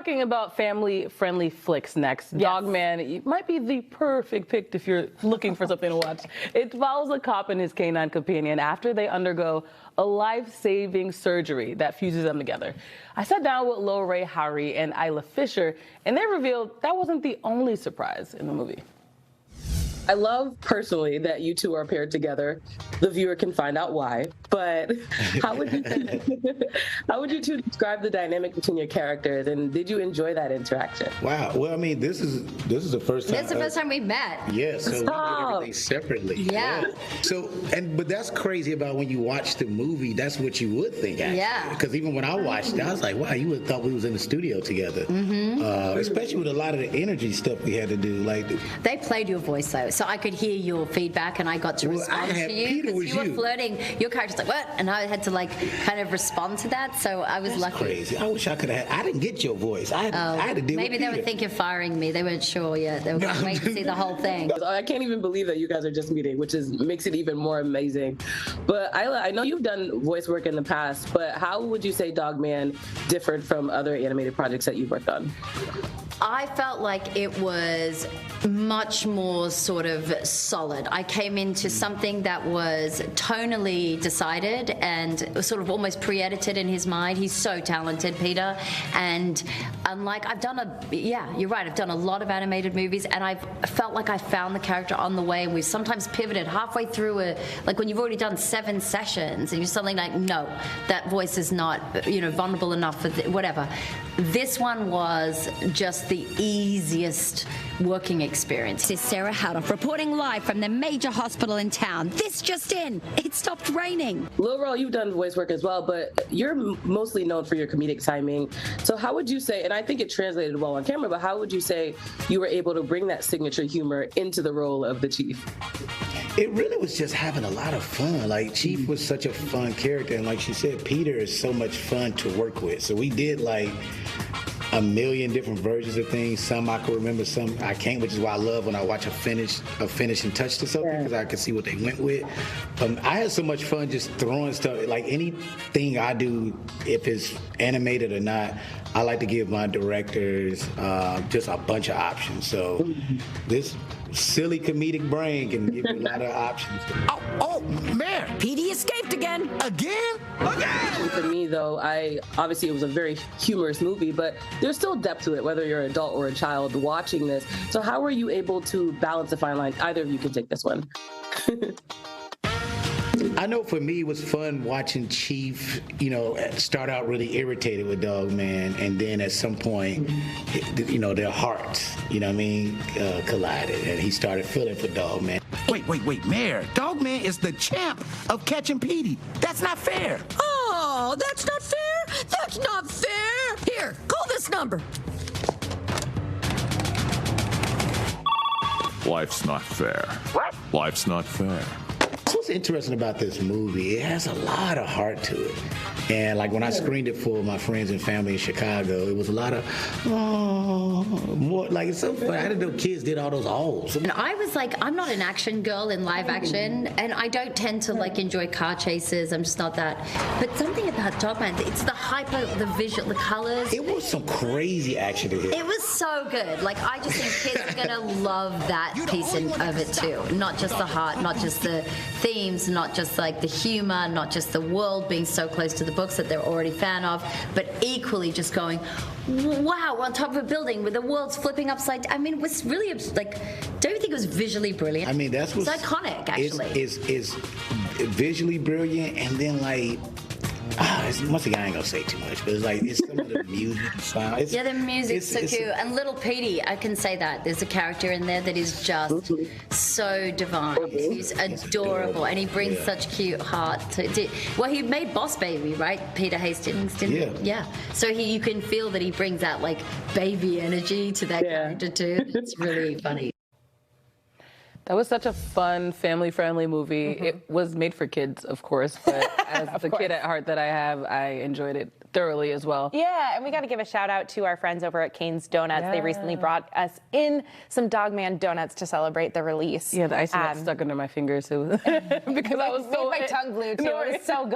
Talking about family-friendly flicks next. Yes. Dogman might be the perfect pick if you're looking for something to watch. It follows a cop and his canine companion after they undergo a life-saving surgery that fuses them together. I sat down with Howery and Isla, and they revealed that wasn't the only surprise in the movie. I love personally that you two are paired together. The viewer can find out why. But how would you two describe the dynamic between your characters, and did you enjoy that interaction? Wow. Well, I mean, this is the first time. This is the first time we met. Yeah. So we did everything separately. Yeah. So but that's crazy about when you watch the movie. That's what you would think. Actually. Yeah. Because even when I watched it, I was like, wow, you would have thought we was in the studio together. Mm-hmm. Especially with a lot of the energy stuff we had to do. Like they played your voice though, so I could hear your feedback, and I got to respond to you because you were flirting. Your character's like, what? And I had to like kind of respond to that. So I was lucky. Crazy. I wish I could have. I didn't get your voice. I had to deal with Maybe they were thinking of firing me. They weren't sure yet. They were going to wait to see the whole thing. I can't even believe that you guys are just meeting, which makes it even more amazing. But Isla, I know you've done voice work in the past, but how would you say Dogman differed from other animated projects that you've worked on? I felt like it was much more sort of solid. I came into something that was tonally decided and sort of almost pre-edited in his mind. He's so talented, Peter. And unlike, you're right, I've done a lot of animated movies, and I've felt like I found the character on the way, and we've sometimes pivoted halfway through like when you've already done 7 sessions, and you're suddenly like, no, that voice is not, vulnerable enough for whatever. This one was just the easiest working experience. This is Sarah Houdoff reporting live from the major hospital in town. This just in, it stopped raining. Lil, you've done voice work as well, but you're mostly known for your comedic timing. So how would you say, and I think it translated well on camera, but how would you say you were able to bring that signature humor into the role of the Chief? It really was just having a lot of fun. Like, Chief was such a fun character, and like she said, Peter is so much fun to work with. So we did like a million different versions of things. Some I can remember, some I can't, which is why I love when I watch a finishing touch to something, because I can see what they went with. I had so much fun just throwing stuff. Like anything I do, if it's animated or not, I like to give my directors just a bunch of options. So this silly comedic brain can give you a lot of options. Oh, man! PD escaped again. Again? For me, though, obviously it was a very humorous movie, but there's still depth to it, whether you're an adult or a child watching this. So how were you able to balance the fine line? Either of you can take this one. I know for me it was fun watching Chief, start out really irritated with Dogman, and then at some point, their hearts, collided, and he started feeling for Dogman. Wait, Mayor. Dogman is the champ of catching Petey. That's not fair. Oh, that's not fair? That's not fair. Here, call this number. Life's not fair. What? Life's not fair. What's interesting about this movie, it has a lot of heart to it. And like when I screened it for my friends and family in Chicago, it was a lot of, more like it's so funny. I didn't know kids did all those ohs. And I was like, I'm not an action girl in live action, and I don't tend to like enjoy car chases. I'm just not that. But something about Dogman, it's the hyper, the visual, the colors. It was some crazy action in here. It was so good. Like, I just think kids are gonna love that piece of it too. Not just the heart, not just the themes, not just like the humor, not just the world being so close to the books that they're already a fan of, but equally just going, wow, we're on top of a building with the world's flipping upside down. I mean, it was really, like, don't you think it was visually brilliant? I mean, that's what's... It's iconic, actually. It's visually brilliant, and then, like, once again, I ain't gonna say too much, but it's some of the music sound. Yeah, the music's so cute. And little Petey, I can say that. There's a character in there that is just so divine. He's adorable, and he brings such cute heart to... Well, he made Boss Baby, right? Peter Hastings, didn't he? Yeah. So you can feel that he brings that, like, baby energy to that character, too. It's really funny. That was such a fun, family-friendly movie. It was made for kids, of course, but as the kid at heart that I have, I enjoyed it thoroughly as well. Yeah, and we got to give a shout out to our friends over at Cane's Donuts. They recently brought us in some Dogman donuts to celebrate the release. Yeah, the icing got stuck under my fingers because I was so... made my tongue blue, too. It was so good.